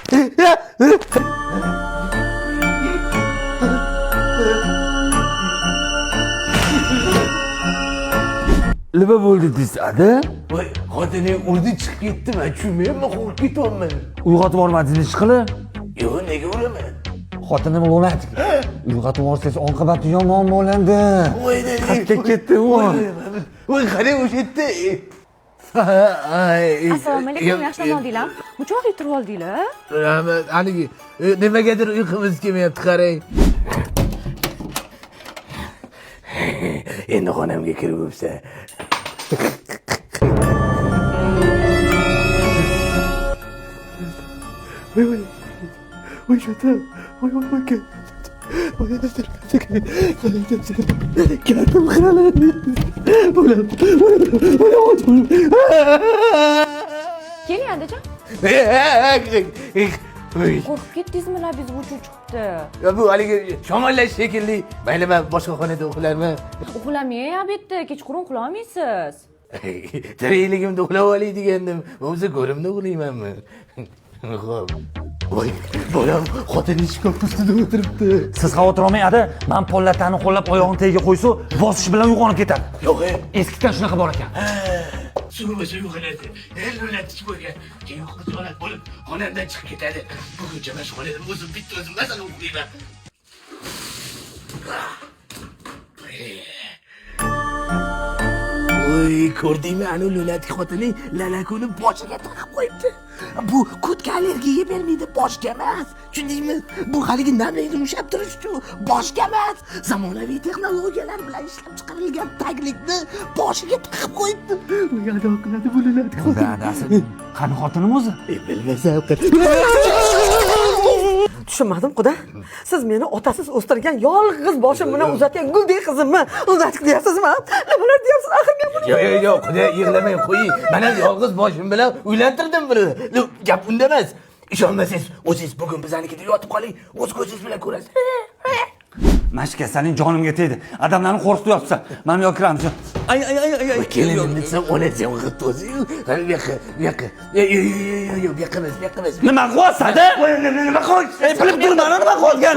Nima bo'ldi desadi? Voy, xotining urdi chiqib ketdi, men tushunmayapman, qo'rqib ketyapman. Uyg'otib yubormadingiz ishqilib? Yo'q, nega uraman? Xotinim lunatik. Uyg'otib yuborsangiz oqibati yomon bo'ladi. Voy, Qayerga ketdi u? Voy, qarang o'sha yerda. Assalomu alaykum, yaxshi oldinglar. Muchoq o'tirib oldinglar? Rahmat, haligi nimagadir uyqumiz kelmayapti, qarang. Endi xonamga kirib o'psa. Voy, shota. Voy, Keling, adajon. Qo'rqib ketdingizmi? Labingiz uchuv chiqibdi. Ya bu haligi shamollash shekilli. Mayli, men boshqa xonada uxlarman. Uxlamay, albatta, kechqurun uxlay olmaysiz. Tirikligimda uxlab olay degandim. Bo'lmasa ko'rimda uxlaymanmi? Xo'p. Voy, bolam xotini shkaf ustida o'tiribdi. Siz xavotir olmang, ada. Men pollatani qo'llab oyog'ini tagiga qo'ysa, bosish bilan uyg'onib ketadi. Yo'q, Eskidan shunaqa bor ekan. Suvmasa uyg'onadi. Lunatik bo'lgan. Keyin xijolat bo'lib, xonamdan chiqib ketadi. Buguncha mashg'ulada o'zim bitta o'zim masalan uxlayman. Voy, ko'rdingmi, ana lunatik xotining lalakuni boshiga taqib qo'yibdi. Bu kutga allergiya bermaydi, boshga emas. Tushundingmi? Bu haligi namlikni ushlab turish uchun boshga emas, zamonaviy texnologiyalar bilan ishlab chiqarilgan taglikni boshiga taqib qo'yibdi. Voy, ado qiladi bu lunatik xotin. Dadasi, qani xotinim o'zi? Bilmasam. Tushunmadim, quda. Siz meni otasiz o'stirgan yolg'iz boshim bilan uzatgan guldek qizimmi? Lunatik deyapsizmi? Nimalar deyapsiz axir gapini? Yo'q, quda, yig'lamang, qo'ying. Mana yolg'iz boshim bilan uylantirdim buni. Gap unda emas. Ishonmasangiz, o'zingiz bugun biznikida yotib qoling, o'z ko'zingiz bilan ko'rasiz. Mashka, sening jonimga tegdi. Odamlarni qo'rqitib yotibsan. Men yo'q kiramiz. Ay. Kelinim desam, onasi g'it o'zi-yu. Qani bu yoqqa. Yo'q, bu yoqqa emas. Nima qilyapsan? Nima qilyapsan? Bilib turman, nima qilgan?